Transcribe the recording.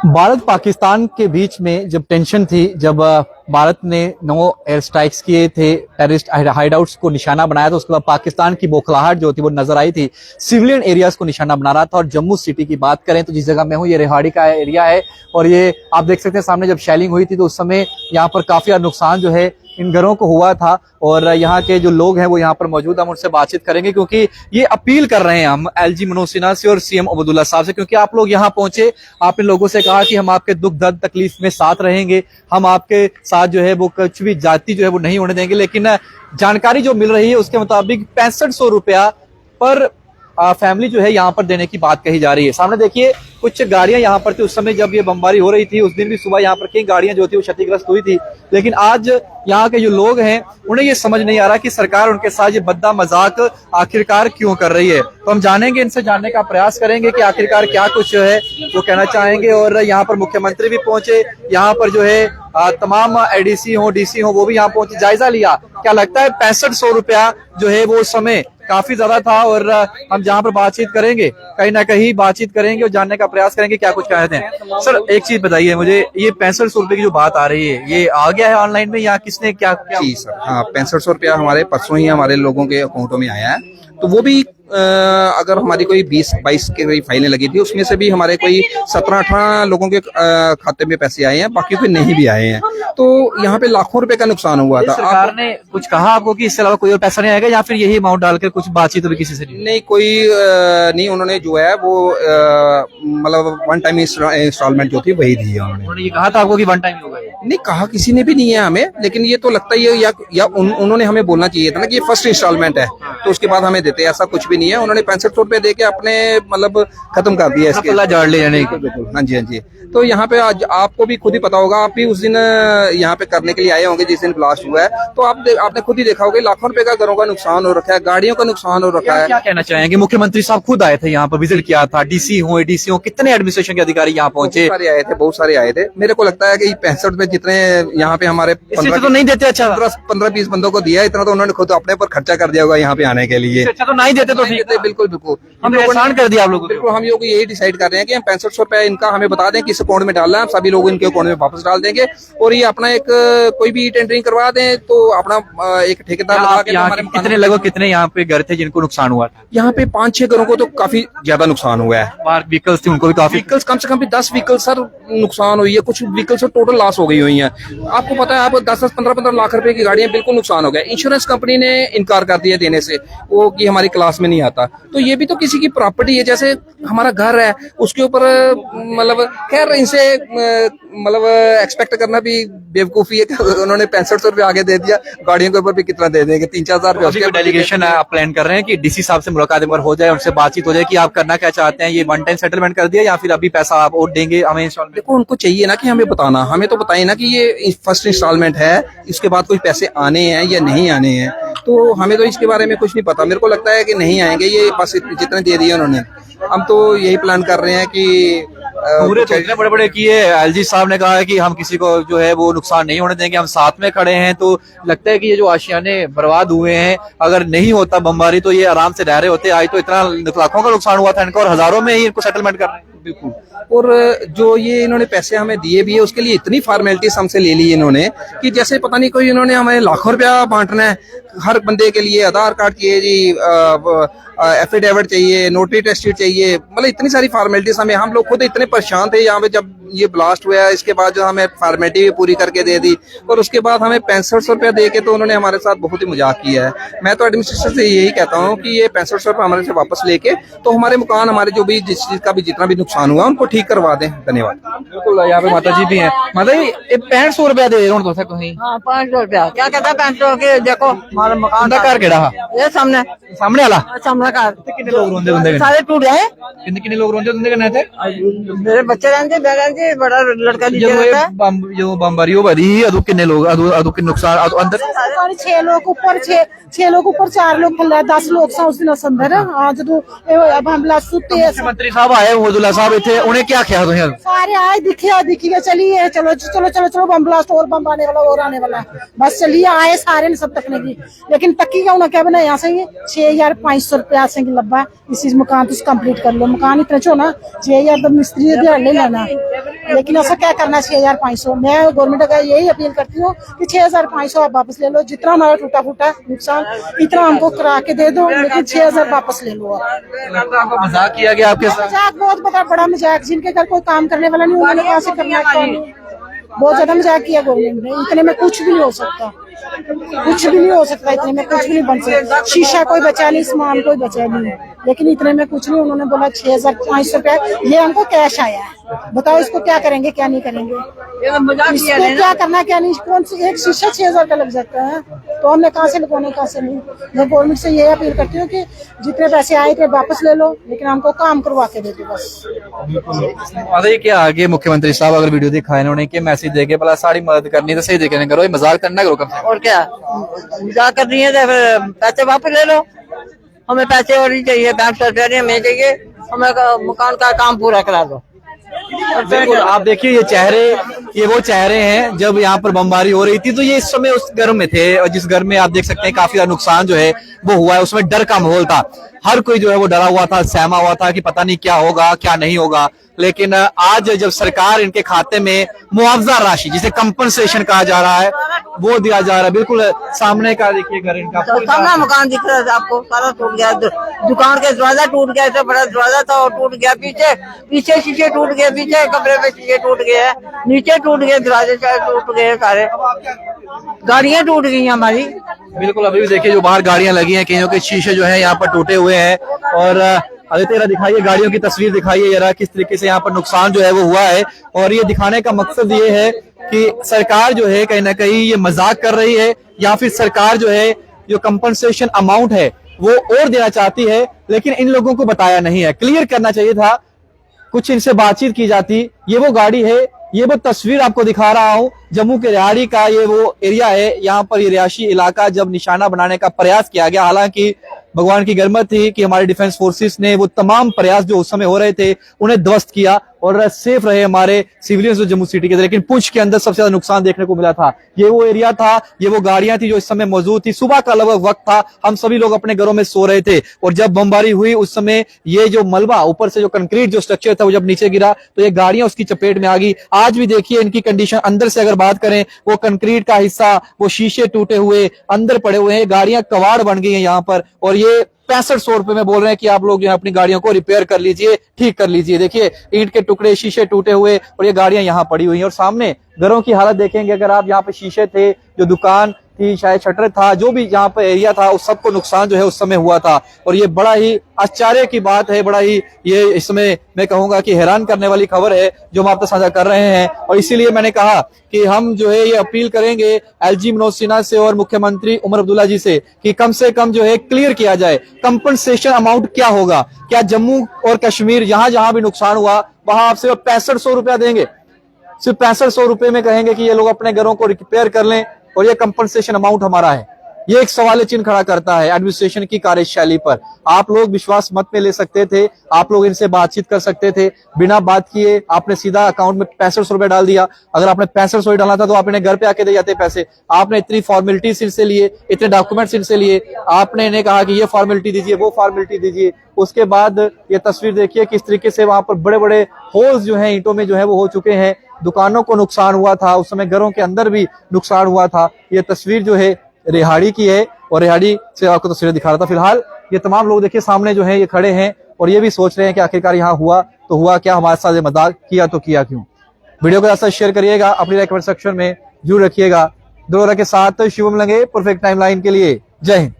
भारत पाकिस्तान के बीच में जब टेंशन थी, जब भारत ने 9 एयर स्ट्राइक्स किए थे, टेररिस्ट हाइडआउट्स को निशाना बनाया था, उसके बाद पाकिस्तान की बौखलाहट जो थी वो नजर आई थी, सिविलियन एरियाज को निशाना बना रहा था। और जम्मू सिटी की बात करें तो जिस जगह मैं हूँ ये रेहाड़ी का एरिया है, और ये आप देख सकते हैं सामने जब शेलिंग हुई थी तो उस समय यहाँ पर काफी नुकसान जो है इन घरों को हुआ था। और यहाँ के जो लोग हैं वो यहाँ पर मौजूद, हम उनसे बातचीत करेंगे क्योंकि ये अपील कर रहे हैं हम एलजी मनोज सिन्हा से और सीएम अब्दुल्ला साहब से, क्योंकि आप लोग यहाँ पहुंचे, आपने लोगों से कहा कि हम आपके दुख दर्द तकलीफ में साथ रहेंगे, हम आपके साथ जो है वो कुछ भी जाति जो है वो नहीं होने देंगे। लेकिन जानकारी जो मिल रही है उसके मुताबिक 6500 रुपया पर फैमिली जो है यहाँ पर देने की बात कही जा रही है। सामने देखिए कुछ गाड़ियां यहाँ पर थी उस समय जब ये बमबारी हो रही थी, उस दिन भी सुबह यहाँ पर कई गाड़ियां जो थी वो क्षतिग्रस्त हुई थी। लेकिन आज यहाँ के जो लोग हैं उन्हें ये समझ नहीं आ रहा कि सरकार उनके साथ ये बद्दा मजाक आखिरकार क्यों कर रही है। तो हम जानेंगे, इनसे जानने का प्रयास करेंगे कि आखिरकार क्या कुछ जो है वो कहना चाहेंगे। और यहाँ पर मुख्यमंत्री भी पहुंचे, यहाँ पर जो है तमाम एडीसी हो डीसी हो वो भी यहाँ पहुंचे, जायजा लिया। क्या लगता है 6500 रुपया जो है वो उस समय काफी ज्यादा था। और हम जहाँ पर बातचीत करेंगे, कहीं ना कहीं बातचीत करेंगे और जानने का प्रयास करेंगे क्या कुछ कहते हैं। सर एक चीज बताइए मुझे, ये 6500 रुपए की जो बात आ रही है ये आ गया है ऑनलाइन में या किसने क्या? जी सर, हाँ 6500 रुपया हमारे परसों ही हमारे लोगों के अकाउंटों में आया है। तो वो भी अगर हमारी कोई 20-22 के करीब फाइलें लगी थी, उसमें से भी हमारे कोई 17-18 लोगों के खाते में पैसे आए हैं, बाकी कोई नहीं भी आए हैं। तो यहाँ पे लाखों रुपए का नुकसान हुआ था। सरकार ने कुछ कहा आपको कि इसके अलावा कोई और पैसा नहीं आएगा या फिर यही अमाउंट डालकर कुछ बातचीत भी किसी से नहीं? कोई नहीं, उन्होंने जो है वो मतलब वन टाइम इंस्टॉलमेंट जो थी वही दी है। उन्होंने ये कहा था आपको कि वन टाइम होगा? नहीं कहा किसी ने भी नहीं है हमें, लेकिन ये तो लगता ही है या उन्होंने हमें बोलना चाहिए था ना कि ये फर्स्ट इंस्टॉलमेंट है तो उसके बाद हमें देते। ऐसा कुछ भी नहीं है, उन्होंने 6500 रुपए दे के अपने मतलब खत्म कर दिया इसके। हाँ जी हाँ जी। तो यहाँ पे आज आपको भी खुद ही पता होगा, आप भी उस दिन यहाँ पे करने के लिए आए होंगे जिस दिन ब्लास्ट हुआ है, तो आपने खुद ही देखा होगा लाखों रुपए का घरों का नुकसान हो रखा है, गाड़ियों का नुकसान हो रखा है। क्या कहना चाहेंगे? मुख्यमंत्री साहब खुद आए थे यहाँ पर, विजिट किया था, डीसी हो एडीसी हो, कितने एडमिनिस्ट्रेशन के अधिकारी यहाँ पहुंचे? बहुत सारे आए थे। मेरे को लगता है कि 65 रुपए जितने यहाँ पे हमारे तो नहीं देते। अच्छा 15-20 बंदों को दिया, इतना तो उन्होंने खुद अपने पर खर्चा कर दिया होगा यहाँ पे आने के लिए। अच्छा तो नहीं देते तो बिल्कुल बिल्कुल हम एहसान कर दिया आप लोगों को। बिल्कुल हम लोग यही डिसाइड कर रहे हैं कि हम 6500 रुपए इनका हमें बता दें किस अकाउंट में डालना है, सभी लोग इनके अकाउंट में वापस डाल देंगे। और ये अपना एक कोई भी टेंडरिंग करवा दें तो अपना एक ठेकेदार लगा के। हमारे कितने लगभग कितने यहाँ पे घर थे जिनको नुकसान हुआ था? यहाँ पे 5-6 घरों को तो काफी ज्यादा नुकसान हुआ है। बाहर व्हीकल्स थी उनको भी काफी, व्हीकल्स कम से कम भी 10 व्हीकल्स सर नुकसान हुई है, कुछ व्हीकल्स टोटल लॉस हो गई हुई है। आपको पता है, आप 10-10, 15-15 लाख रुपए की गाड़ियां बिल्कुल नुकसान हो गया। इंश्योरेंस कंपनी ने इनकार कर दिया देने से, वो कि हमारी क्लास में नहीं आता। तो ये भी तो किसी की प्रॉपर्टी है, जैसे हमारा घर है उसके ऊपर मतलब खैर इनसे मतलब एक्सपेक्ट करना भी बेवकूफी है कि उन्होंने 6500 रुपए आगे दे दिया, गाड़ियों के ऊपर भी कितना दे देंगे, 3-4 हजार डेलीगेशन आप प्लान कर रहे हैं कि डीसी साहब से मुलाकात एक बार हो जाए, उनसे बातचीत हो जाए कि आप करना क्या चाहते हैं, ये वन टाइम सेटलमेंट कर दिया या फिर अभी पैसा आप और देंगे हमें इंस्टॉलमेंट? देखो उनको चाहिए ना कि हमें बताना, हमें तो बताइए ना कि ये फर्स्ट इंस्टॉलमेंट है, इसके बाद कुछ पैसे आने हैं या नहीं आने हैं। तो हमें तो इसके बारे में कुछ नहीं पता। मेरे को लगता है कि नहीं आएंगे, ये बस जितने दे दिए उन्होंने। हम तो यही प्लान कर रहे हैं कि पूरे तो इतने बड़े बड़े किए, एलजी साहब ने कहा है कि हम किसी को जो है वो नुकसान नहीं होने देंगे, हम साथ में खड़े हैं। तो लगता है कि ये जो आशियाने बर्बाद हुए हैं, अगर नहीं होता बमबारी तो ये आराम से रह रहे होते। आज तो इतना लाखों का नुकसान हुआ था इनको और हजारों में ही इनको सेटलमेंट कर रहे हैं। बिल्कुल। और जो ये इन्होंने पैसे हमें दिए भी है उसके लिए इतनी फॉर्मेलिटीज हमसे ले ली इन्होंने कि जैसे पता नहीं कोई इन्होंने हमें लाखों रुपया बांटना है। हर बंदे के लिए आधार कार्ड चाहिए जी, एफिडेविट चाहिए, नोटरी टेस्टेड चाहिए, मतलब इतनी सारी फॉर्मेलिटीज हमें। हम लोग खुद इतने परेशान थे यहाँ पे जब ये ब्लास्ट हुआ। इसके बाद जो हमें फॉर्मेलिटी भी पूरी करके दे दी और उसके बाद हमें 6500 रुपया दे के तो उन्होंने हमारे साथ बहुत ही मजाक किया है। मैं तो एडमिनिस्ट्रेशन से यही कहता हूँ कि ये 6500 रुपया हमारे से वापस लेके तो हमारे मकान, हमारे जो भी जिस चीज का भी जितना भी नुकसान हुआ उनको ठीक करवा दें। धन्यवाद। बिल्कुल, यहाँ पे माता जी भी हैं। माता जी 6500 रुपया दे रहे हो कहीं? हाँ 500 रुपया क्या कहता है 500 के? देखो हमारा मकान का घर केड़ा ये सामने वाला सामने का कितने लोग रोंदे बंदे सारे टूट गए। कितने लोग रोंदे बंदे करने थे? मेरे बच्चे रहते, बहन बड़ा लड़का नीचे रहता है। जो बमबारी हो भरी अदू कितने लोग अदू के नुकसान अंदर 6 लोग ऊपर, 6 लोग ऊपर, 4 लोग थल्ले, 10 लोग सा उस दिन अंदर। हाँ जो अब हमला सुते मुख्यमंत्री साहब आए, अब्दुल्ला साहब इतने, उन्हें क्या किया तुम? सारे आए, दिखे चलिए चलो चलो चलो चलो बम ब्लास्ट और बम आने वाला और आने वाला, बस चलिए आए सारे ने सब तकने की। लेकिन तकी का उन्हें क्या बनाया यहाँ से 6500 रुपया से लब्बा इसी मकान तुम कंप्लीट कर लो। मकान इतना चो ना 6000 तो मिस्त्री दिहाड़ ले लेना। लेकिन ऐसा क्या करना 6,500। मैं गवर्नमेंट का यही अपील करती हूँ कि 6,500 आप वापस ले लो, जितना हमारा टूटा फूटा नुकसान इतना हमको करा के दे दो, लेकिन 6,000 वापस ले लो आप। लगता है आपको मजाक किया गया आपके साथ? मजाक बहुत बड़ा मजाक, जिनके घर कोई काम करने वाला नहीं उन्होंने कहाँ से करना है काम? बहुत ज्यादा मजाक किया गवर्नमेंट ने। इतने में कुछ भी नहीं हो सकता, कुछ भी नहीं हो सकता, इतने में कुछ भी नहीं बन सकता। शीशा कोई बचा नहीं, सामान कोई बचा नहीं, लेकिन इतने में कुछ नहीं। उन्होंने बोला 6,500 रुपया, ये हमको कैश आया है। बताओ इसको क्या करेंगे क्या नहीं करेंगे, इसको क्या करना क्या नहीं। कौन सी एक शीशा 6,000 का लग जाता है, तो हमने कहाँ से लगवाने कहाँ से नहीं। मैं गवर्नमेंट से ये अपील करती हूँ कि जितने पैसे आए थे वापस ले लो, लेकिन हमको काम करवा के दे दो बस। अरे क्या आगे मुख्यमंत्री साहब अगर वीडियो दिखाए इन्होंने कि मैसेज देके भला सारी मदद करनी तो सही देखे करो, ये मजाक करना करो कम से और क्या मजाक कर रही है, तो फिर पैसे वापस ले लो। हमें पैसे और ही चाहिए, बैंक सरकारी हमें चाहिए, हमें मकान का काम पूरा करा दो। बिल्कुल। आप देखिए ये वो चेहरे हैं जब यहाँ पर बमबारी हो रही थी, तो ये इस समय उस घर में थे, और जिस घर में आप देख सकते हैं काफी ज्यादा नुकसान जो है वो हुआ है। उसमें डर का माहौल था, हर कोई जो है वो डरा हुआ था, सहमा हुआ था कि पता नहीं क्या होगा क्या नहीं होगा। लेकिन आज जब सरकार इनके खाते में मुआवजा राशि, जिसे कंपनसेशन कहा जा रहा है, वो दिया जा रहा है। बिल्कुल सामने का देखिए घर इनका सामना मकान दिख रहा था आपको, सारा टूट गया। दुकान का दरवाजा टूट गया, इतना बड़ा दरवाजा था और टूट गया। पीछे शीशे टूट गए, पीछे कमरे में शीशे टूट गए, नीचे टूट गए, दरवाजे टूट गए, सारे गाड़ियां टूट गई हमारी। बिल्कुल। अभी भी देखिए जो बाहर गाड़ियां लगी हैं, कईयों के शीशे जो है यहाँ पर टूटे हुए हैं। और अरे तेरा दिखाइए, गाड़ियों की तस्वीर दिखाइए जरा, किस तरीके से यहाँ पर नुकसान जो है वो हुआ है। और ये दिखाने का मकसद ये है कि सरकार जो है कहीं ना कहीं ये मजाक कर रही है, या फिर सरकार जो है जो कंपनसेशन अमाउंट है वो और देना चाहती है, लेकिन इन लोगों को बताया नहीं है। क्लियर करना चाहिए था, कुछ इनसे बातचीत की जाती। ये वो गाड़ी है, ये वो तस्वीर आपको दिखा रहा हूं जम्मू के रिहाड़ी का, ये वो एरिया है। यहाँ पर ये रिहायशी इलाका जब निशाना बनाने का प्रयास किया गया, हालांकि भगवान की गर्मत थी कि हमारे डिफेंस फोर्सेस ने वो तमाम प्रयास जो उस समय हो रहे थे उन्हें ध्वस्त किया और सेफ रहे हमारे सिविलियंस जो जम्मू सिटी के थे। लेकिन पुंछ के अंदर सबसे ज्यादा नुकसान देखने को मिला था। ये वो एरिया था, ये वो गाड़ियां थी जो इस समय मौजूद थी। सुबह का लगभग वक्त था, हम सभी लोग अपने घरों में सो रहे थे, और जब बमबारी हुई उस समय ये जो मलबा ऊपर से जो कंक्रीट जो स्ट्रक्चर था वो जब नीचे गिरा तो ये गाड़ियां उसकी चपेट में आ गई। आज भी देखिए इनकी कंडीशन अंदर से अगर बात करें, वो कंक्रीट का हिस्सा, वो शीशे टूटे हुए अंदर पड़े हुए हैं, गाड़ियां कबाड़ बन गई हैं यहाँ पर। और ये 6500 रुपए में बोल रहे हैं कि आप लोग जो है अपनी गाड़ियों को रिपेयर कर लीजिए, ठीक कर लीजिए। देखिए ईंट के टुकड़े, शीशे टूटे हुए, और ये गाड़ियां यहाँ पड़ी हुई हैं। और सामने घरों की हालत देखेंगे, अगर आप यहाँ पे शीशे थे, जो दुकान थी, शायद शटर था, जो भी यहाँ पे एरिया था, उस सबको नुकसान जो है उस समय हुआ था। और ये बड़ा ही आश्चर्य की बात है, बड़ा ही ये इसमें मैं कहूंगा कि हैरान करने वाली खबर है जो हम आपसे साझा कर रहे हैं। और इसीलिए मैंने कहा कि हम जो है ये अपील करेंगे एलजी मनोज सिन्हा से और मुख्यमंत्री उमर अब्दुल्ला जी से कि कम से कम जो है क्लियर किया जाए कंपनसेशन अमाउंट क्या होगा। क्या जम्मू और कश्मीर जहां जहां भी नुकसान हुआ वहां आप सिर्फ 6500 रुपया देंगे, सिर्फ 6500 रुपए में कहेंगे कि ये लोग अपने घरों को रिपेयर कर लें और ये कंपनसेशन अमाउंट हमारा है? ये एक सवाल चिन्ह खड़ा करता है एडमिनिस्ट्रेशन की कार्यशैली पर। आप लोग विश्वास मत में ले सकते थे, आप लोग इनसे बातचीत कर सकते थे, बिना बात किए आपने सीधा अकाउंट में 6500 रुपए डाल दिया। अगर आपने 6500 डाला था तो आप इन्हें घर पे आके दे जाते पैसे। आपने इतनी फॉर्मेलिटीज इनसे लिए, इतने डॉक्यूमेंट्स इनसे लिए, आपने इन्हें कहा कि ये फॉर्मेलिटी दीजिए, वो फॉर्मेलिटी दीजिए। उसके बाद ये तस्वीर देखिए किस तरीके से वहां पर बड़े बड़े होल्स जो है ईंटों में जो है वो हो चुके हैं। दुकानों को नुकसान हुआ था, उस समय घरों के अंदर भी नुकसान हुआ था। ये तस्वीर जो है रिहाड़ी की है और रिहाड़ी से आपको तस्वीरें दिखा रहा था। फिलहाल ये तमाम लोग देखिए सामने जो है ये खड़े हैं और ये भी सोच रहे हैं कि आखिरकार यहाँ हुआ तो हुआ क्या, हमारे साथ ये मजाक किया तो किया क्यों। वीडियो को साथ शेयर करिएगा, अपनी राय कमेंट सेक्शन में जरूर रखिएगा। दोनों के साथ शिवम लंगे परफेक्ट टाइमलाइन के लिए। जय हिंद।